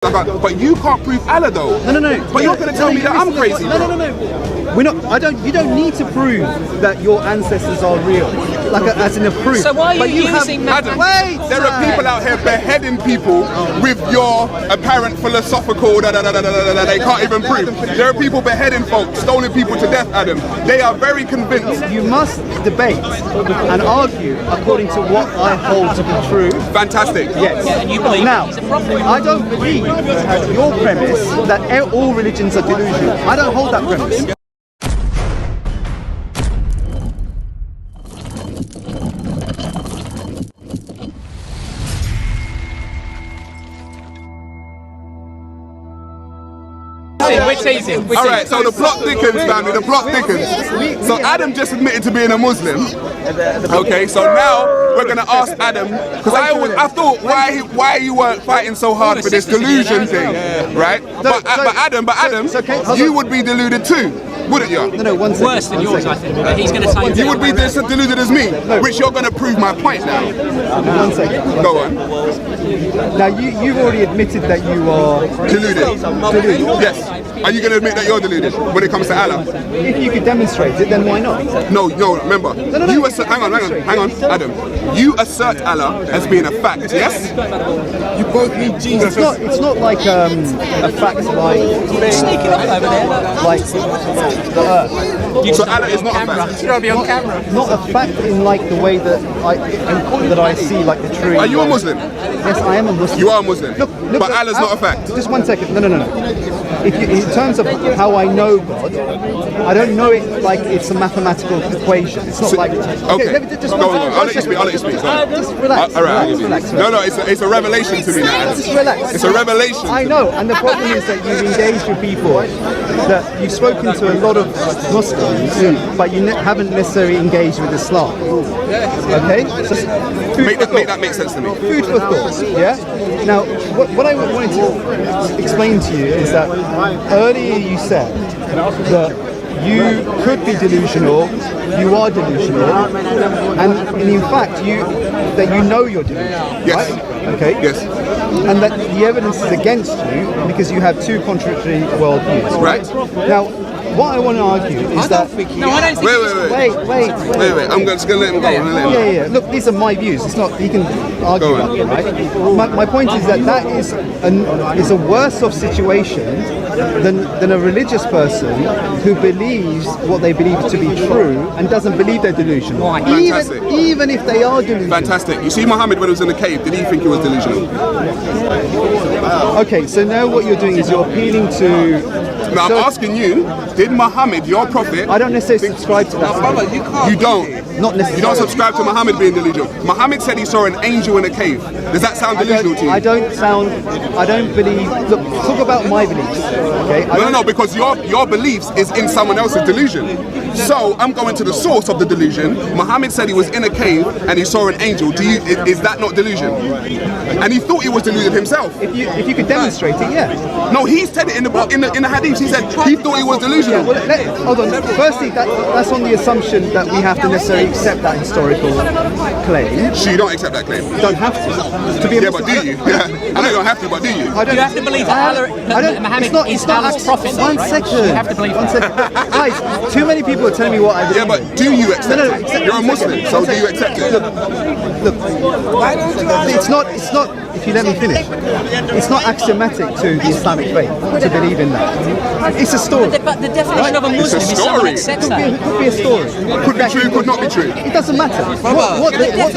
But you can't prove Allah though. No. But you're going to tell me that I'm crazy. No. We're not. You don't need to prove that your ancestors are real, as in a proof. So why are you using that? Adam, there are people out here beheading people with your apparent philosophical they can't even prove. There are people beheading folks, stoning people to death, Adam. They are very convinced. You must debate and argue according to what I hold to be true. Fantastic. Yes. Yeah, and you believe now, he's a prophet. I don't believe your premise that all religions are delusional. I don't hold that premise. We're teasing. Alright, so the plot thickens, family, the plot thickens. So Adam just admitted to being a Muslim. Okay, so now we're gonna ask Adam, because I thought why you weren't fighting so hard for this delusion thing, right? But Adam, you would be deluded too, wouldn't you? No, 1 second. Worse than yours, I think. But he's going to tell you. You would be as deluded as me, which you're gonna prove my point now. 1 second. Go on. Now you've already admitted that you are Deluded. Yes. Are you going to admit that you're deluded when it comes to Allah? If you could demonstrate it, then why not? No, remember. You assert, hang on, Adam. You assert Allah as being a fact, yes? You both need Jesus. It's not like a fact like Sneaking up over there. like the earth. So Allah is not a fact. You gotta be on camera. Not a fact in like the way that I see like the true. Are you a Muslim? Yes, I am a Muslim. You are a Muslim. Look, but Allah's not a fact. Just 1 second. No. In terms of how I know God, I don't know it like it's a mathematical equation. It's not like. Okay. Let me just Go on. I'll let you speak. Just relax. All right. Relax. No, it's a revelation to me now. Just relax. It's a revelation. I know, and the problem is that you've engaged with people, that you've spoken to a lot of Muslims, but you haven't necessarily engaged with Islam. Okay? So Make that make sense to me. Food for thought, yeah? Now, what I wanted to explain to you is that earlier you said that you could be delusional, you are delusional, and in fact that you know you're delusional, Yes. right? Okay? Yes. And that the evidence is against you because you have two contradictory worldviews. Right. Now, what I want to argue is that. No, I don't think. Wait. I'm just gonna let him go. Yeah. Look, these are my views. It's not. You can argue about it, right? My point is that is a worse off situation than a religious person who believes what they believe to be true and doesn't believe they're delusional. Right. Even if they are delusional. Fantastic. You see Muhammad when he was in the cave, did he think he was delusional? Okay, so now what you're doing is you're appealing to. Now I'm asking you, did Muhammad, your prophet... I don't necessarily subscribe to that. You don't? Not necessarily. You don't subscribe to Muhammad being delusional. Muhammad said he saw an angel in a cave. Does that sound delusional to you? I don't believe. Look, talk about my beliefs. Okay? No, because your beliefs is in someone else's delusion. So I'm going to the source of the delusion. Muhammad said he was in a cave and he saw an angel. Is that not delusion? And he thought he was deluded himself. If you could demonstrate it, yeah. No, he said it in the book, in the hadith. He said he thought he was delusional. Yeah, well, hold on. Firstly, that's on the assumption that we have to necessarily accept that historical claim. So you don't accept that claim? You don't have to. Be Yeah, but do you? Yeah. I know you don't have to, but do you? You have to believe that Muhammad is Allah's prophet. One second. You have to believe that. Guys, too many people are telling me what I believe. Yeah, but do you accept it? You're a Muslim, so do you accept it? Look, it's not, if you let me finish, it's not axiomatic to the Islamic faith to believe in that. It's a story. But the definition of a Muslim is someone who accepts that. It could be a story. Could be true, could not be true. It doesn't matter.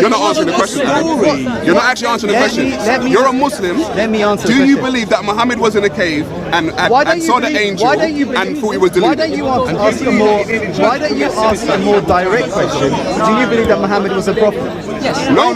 You're not answering the question. You're not actually answering the question. You're a Muslim. Let me answer the question. Do you question. believe that Muhammad was in a cave and saw the angel and thought he was deluded? Why don't you ask a more direct question? Do you believe that Muhammad was a prophet? Yes. No.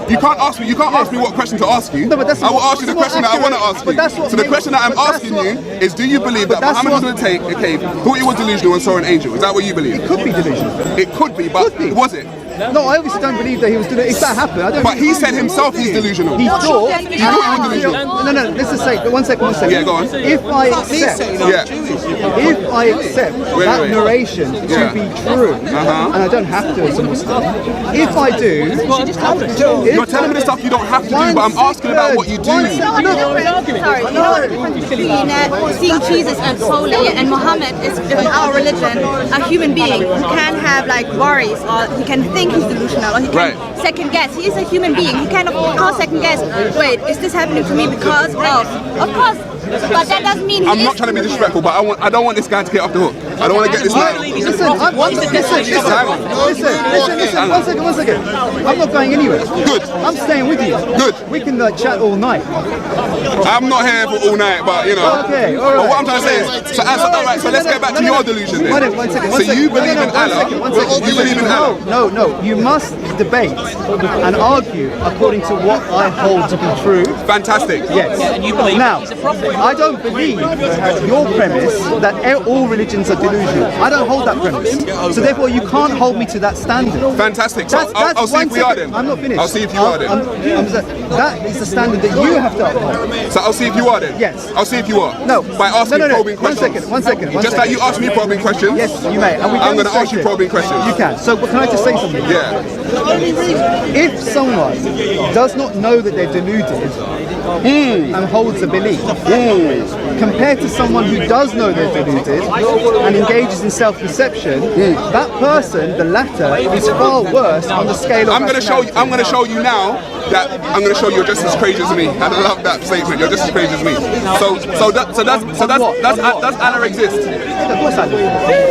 You can't ask me what question to ask you. No, but that's I will ask you the question that I want to ask you. So the question that I'm asking you is, do you believe that Muhammad was in a cave, thought he was delusional and saw an angel? Is that what you believe? It could be delusional. It could be, but was it? No, I obviously don't believe that he was doing it. If that happened, I don't. But he said himself he's delusional. He thought. He thought he was delusional. No. Let's just say. One second. Yeah, go on. If I accept. Yeah. If I accept that narration to be true, and I don't have to as a Muslim, if I do, You're telling me the stuff you don't have to do, but I'm asking about what you do. Sorry, you know the difference between seeing Jesus as holy and Muhammad is in our religion a human being who can have like worries, or he can think he's delusional, or he can second guess. He is a human being. He can't second guess. Wait, is this happening to me because of course. But that doesn't mean I'm not trying to be disrespectful, but I don't want this guy to get off the hook. I don't want to get this man. Listen, one second. I'm not going anywhere. Good. I'm staying with you. Good. We can chat all night. I'm not here for all night, but you know. Okay, all right. But what I'm trying to say is, so let's get back to your delusion then. One second. So you believe in Allah? You believe in Allah? No. You must debate and argue according to what I hold to be true. Fantastic. Yes. Now, I don't believe your premise that all religions are delusional. I don't hold that premise. So therefore, you can't hold me to that standard. Fantastic. So I'll see if we are then. I'm not finished. I'll see if you are then. That is the standard that you have to uphold. So I'll see if you are then. Yes. I'll see if you are. No. By asking probing questions. One second. Just like you asked me probing questions. Yes, you may. And I'm going to ask you probing questions. You can. So can I just say something? Yeah. If someone does not know that they're deluded and holds a belief, compared to someone who does know they're deluded and engages in self-deception, that person, the latter, is far worse on the scale of. I'm going to show you now that I'm going to show you're just as crazy as me. And I love that statement. You're just as crazy as me. So does Allah exist? Of course I do.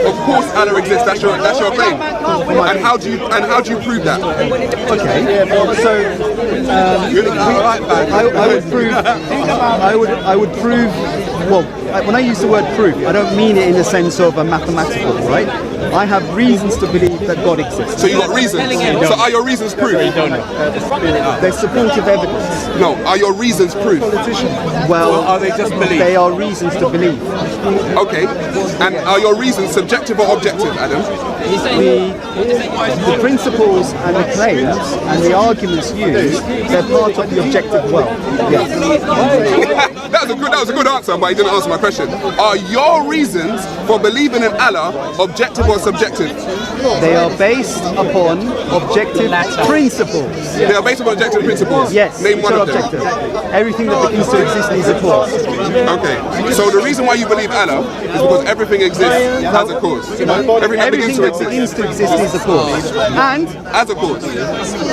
Of course Allah exists. That's your claim. And how do you prove that? Okay. So I would prove. Well, when I use the word proof, I don't mean it in the sense of a mathematical, right? I have reasons to believe that God exists. So you got reasons. So are your reasons proof? They're supportive evidence. No, are your reasons proof? Well, are they just belief? They are reasons to believe. Okay. And are your reasons subjective or objective, Adam? The principles and the claims and the arguments used, they're part of the objective world. Yes. That was a good answer, but he didn't answer my question. Are your reasons for believing in Allah objective or subjective? They are based upon objective principles. They are based upon objective principles? Yes. Name one of them. Objective. Everything that begins to exist needs a cause. Okay. So the reason why you believe Allah is because everything exists as a cause. Everything that begins to exist needs a cause. And as a cause.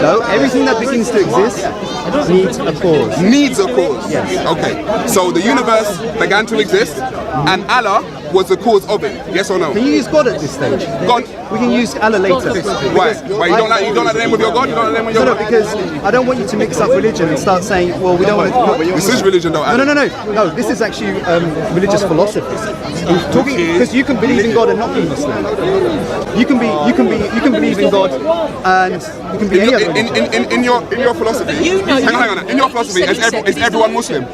no, everything that begins to exist needs a cause. Needs a cause. Yes. Okay. So the universe began to exist, and Allah was the cause of it. Yes or no? Can you use God at this stage? God. We can use Allah later. Why? Why you don't like the name of your God? You don't like the name of your No, God? because I don't want you to mix up religion and start saying, well, we don't want to. This is religion, though. Adam. No. This is actually religious philosophy. Because you can believe in God and not be Muslim. You can believe in God and you can be any other. In your philosophy. Hang on. In your philosophy, is everyone Muslim?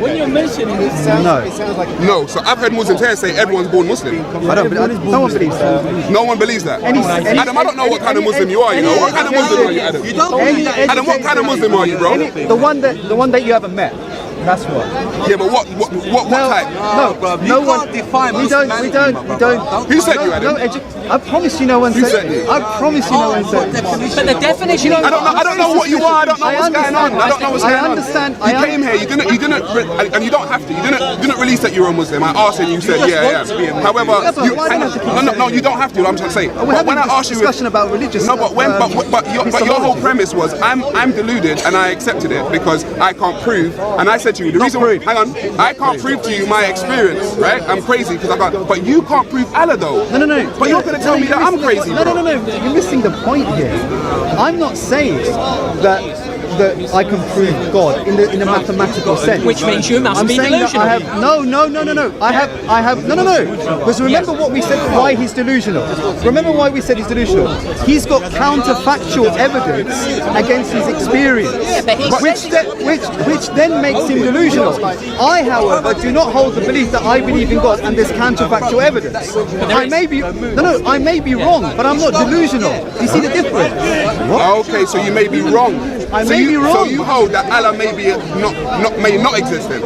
When you're mentioning it, No. No. So I've heard Muslims here say everyone's born Muslim. No one believes that. No one believes that. Adam, I don't know what kind of Muslim you are. You know what kind of Muslim are you, Adam? Adam, what kind of Muslim are you, bro? The one that you haven't met. That's what. Yeah, but what type? No one. We don't. Who said you, Adam? I promise you no one said it. I promise you no one said it. But the definition. I don't know what you are. I don't know what's going on. I don't know what's going on. I understand. You came here. You didn't, and you don't have to. You didn't release that you're a Muslim. I asked you, and you said, yeah. However, you don't have to. I'm trying to say. But when I asked you, discussion about religious. no, but your whole premise was I'm deluded, and I accepted it because I can't prove. And I said to you, the reason. Hang on, I can't prove to you my experience, right? I'm crazy because I can't. But you can't prove Allah though. No. But you're gonna tell me that I'm crazy. No. You're missing the point here. I'm not saying that that I can prove God in the mathematical sense. Which means you must I'm be saying that delusional. I have no. I have no. Because remember what we said. Why he's delusional? Remember why we said he's delusional? He's got counterfactual evidence against his experience, which then makes him delusional. I, however, do not hold the belief that I believe in God and there's counterfactual evidence. I may be I may be wrong, but I'm not delusional. You see the difference? Okay, so you may be wrong. I may be wrong. So you hold that Allah may not exist then?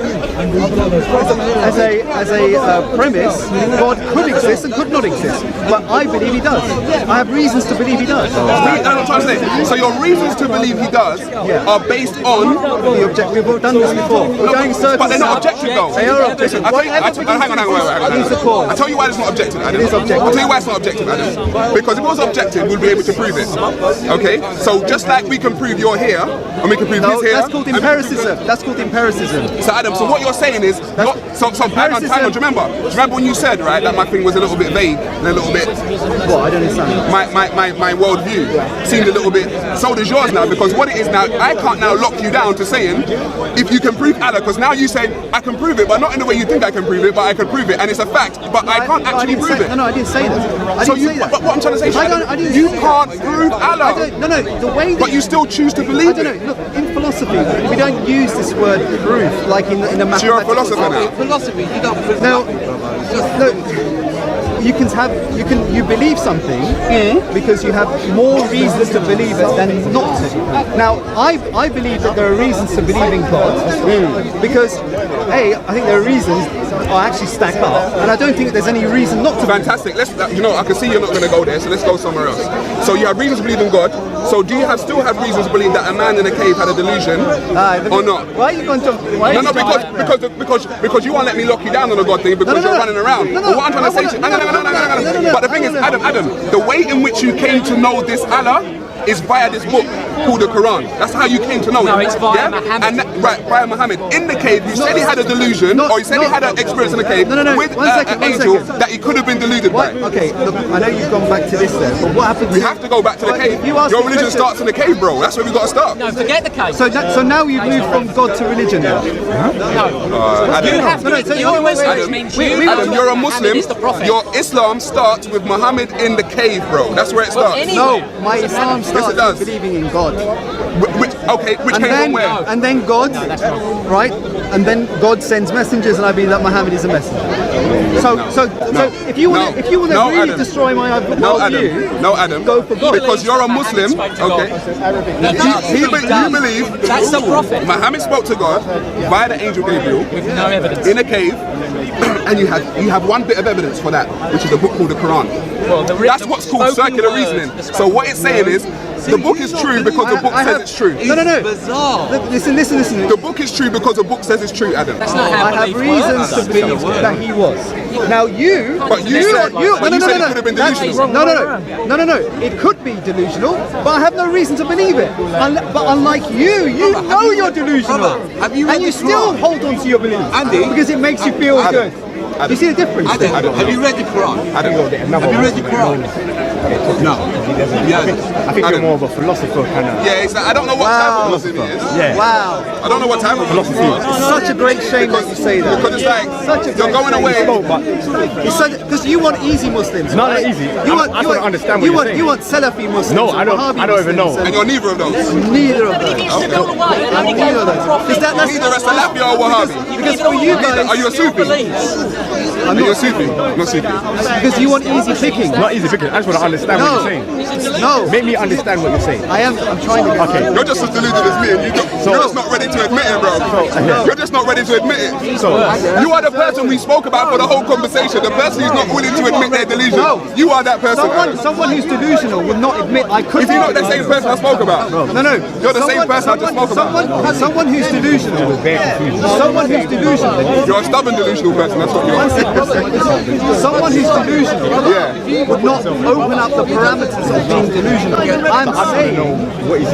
As a premise, God could exist and could not exist, but I believe He does. I have reasons to believe He does. That's what I'm trying to say. So your reasons to believe He does are based on The objective. We've done this before. We're going circles. but they're not objective though. They are objective. Hang on. Use the cause. I'll tell you why it's not objective, Adam. It is objective. I'll tell you why it's not objective, Adam. Because if it was objective, we'd be able to prove it. Okay? So just like we can prove you're here, and we can prove No, he's here. that's called empiricism. That's called empiricism. So Adam, so what you're saying is, hang on, do you remember when you said, right, that my thing was a little bit vague and a little bit, What? I don't understand. my worldview seemed a little bit, so does yours now, because what it is now, I can't now lock you down to saying, if you can prove Allah, because now you say, I can prove it, but not in the way you think I can prove it, but I can prove it, and it's a fact, but I can't actually prove it. No, I didn't say that. But what I'm trying to say is, I didn't you say that. can't prove Allah, the way that but you still choose to I believe don't it. know. Look, in philosophy, we don't use this word proof like in the mathematical. So you're a philosopher now. Philosophy, you don't prove Now, you believe something because you have more reasons to believe it than not to. Now, I believe that there are reasons to believe in God because I think there are reasons are actually stack up, and I don't think there's any reason not to. Fantastic. I can see you're not going to go there, so let's go somewhere else. So you have reasons to believe in God. So do you still have reasons to believe that a man in a cave had a delusion, or not? Why are you going to? Because you won't let me lock you down on the God thing because you're running around. But what I'm trying to say to you, no. But the thing is, Adam, the way in which you came to know this Allah is via this book called the Quran. That's how you came to know it. No, it's via Muhammad. Via Muhammad. In the cave, you said he had a delusion, or you said he had an experience in the cave with an angel that he could have been deluded by. Okay, look, I know you've gone back to this then, but what happened? We have to go back to the cave. Your religion starts in the cave, bro. That's where we got to start. No, forget the case. So now you've moved from God to religion now. You have to. You're a Muslim, which means Adam, you're a Muslim. Is the prophet. Your Islam starts with Muhammad in the cave, bro. That's where it starts. No, my Islam starts with believing in God. Which came from where? And then God, right? And then God sends messengers, and I believe that Muhammad is a messenger. So if you want to really Adam. destroy my worldview, No, Adam. go for God. Because you're a Muslim, okay? You believe That's the prophet. Muhammad spoke to God via the angel Gabriel With no evidence. in a cave, and you have one bit of evidence for that, which is a book called the Quran. Well, That's what's called circular reasoning. So what it's saying is, the book is true because the book says it's true. No. bizarre. Listen. The book is true because the book says it's true, Adam. That's not how I have belief reasons works. to believe that he was. Now you But you said it could have been delusional. No. It could be delusional, but I have no reason to believe it. But unlike you know you're delusional, Brother, have you read and you the still Quran? hold on to your belief, Andy? because it makes you feel good. You see the difference? Adam, have you read the Quran? Have you read the Quran? No. I think you're more of a philosopher kind of. Yeah, I don't know what type of Muslim he is. Yeah. Wow. I don't know what type of philosophy. It's such a great shame that you say that. Because it's like, Such a you're great going shame. away. Because you want easy Muslims. Not right? that easy. You want, I you don't want, understand what you you're want, saying. You want Salafi Muslims. No, and I don't- Wahhabi I don't even Muslims know. And you're neither of those. Neither of those. Go away. Neither of those. Because that's Neither a Salafi or Wahhabi. because for you guys, Are you a Sufi? Are you a Sufi? Not Sufi. because you want easy picking. Not easy because I just want to understand what you're saying. No. Make me understand what you're saying. I'm trying to. Okay. You're just as deluded as me, and you're just not ready to admit it, bro. You're just not ready to admit it. So, You are the person we spoke about for the whole conversation. The person who's not willing to admit their delusion. No. You are that person. Someone who's delusional would not admit I could. If you're not the same person I spoke about. No. You're the same person I just spoke about. Someone who's delusional. Someone who's delusional. You're a stubborn delusional person, that's what you are. Someone who's delusional Yeah. would not open up the parameters of being delusional.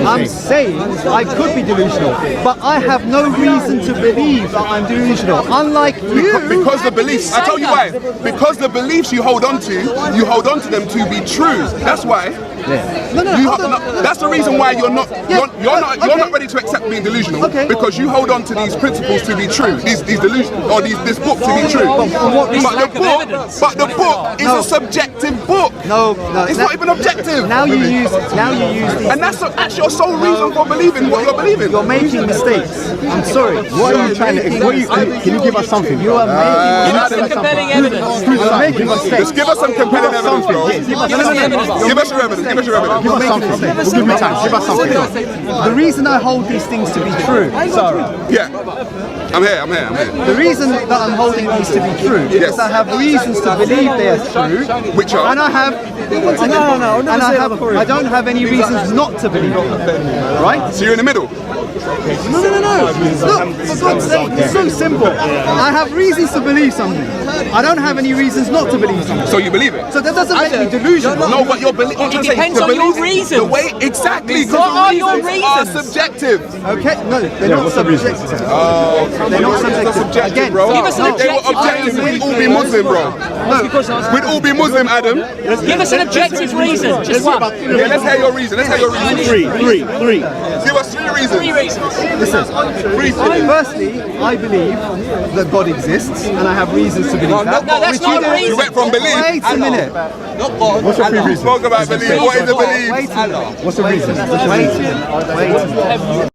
I'm saying I could be delusional, but I have no reason to believe that I'm delusional. Unlike you. Because the beliefs, I tell you why. Because the beliefs you hold on to them to be true. That's why That's the reason why you're not ready to accept being delusional, because you hold on to these principles to be true, these delusions or this book to be true. But the book is a subjective book. No, it's not even objective. Now you use these. And that's your sole reason for believing what you're believing. You're making mistakes. I'm sorry. What are you trying to? Can you give us something? You are making compelling evidence. You're making mistakes. Just give us some compelling evidence, bro. Give us your evidence. Give us your evidence. Give us something. We'll give me time. Give us something. The reason I hold these things to be true, Sarah. Yeah. I'm here. The reason that I'm holding these to be true is I have reasons to believe they are true. Which are? And I have. I don't have any reasons not to believe them. Right? So you're in the middle. No. Look, for God's sake, it's so simple. I have reasons to believe something. I don't have any reasons not to believe something. So you believe it? So that doesn't make me delusional. No, but your belief. It depends on your reasons. The way exactly. What are your Are reasons? subjective. Okay, no, they're not subjective. They're not subjective. Again, bro. Give us an If they were objective, we'd all be Muslim, bro. We'd all be Muslim, Adam. Give us an objective reason. Just one. Yeah, let's hear your reason. Three. Give us 3 reasons. 3 reasons. listen. Firstly, I believe that God exists, and I have reasons to believe that. No, that's not a reason. You went from belief. Wait a minute. What's your 3 reasons? Spoke about belief. What is the belief? Wait a minute. What's the reason? Wait a minute.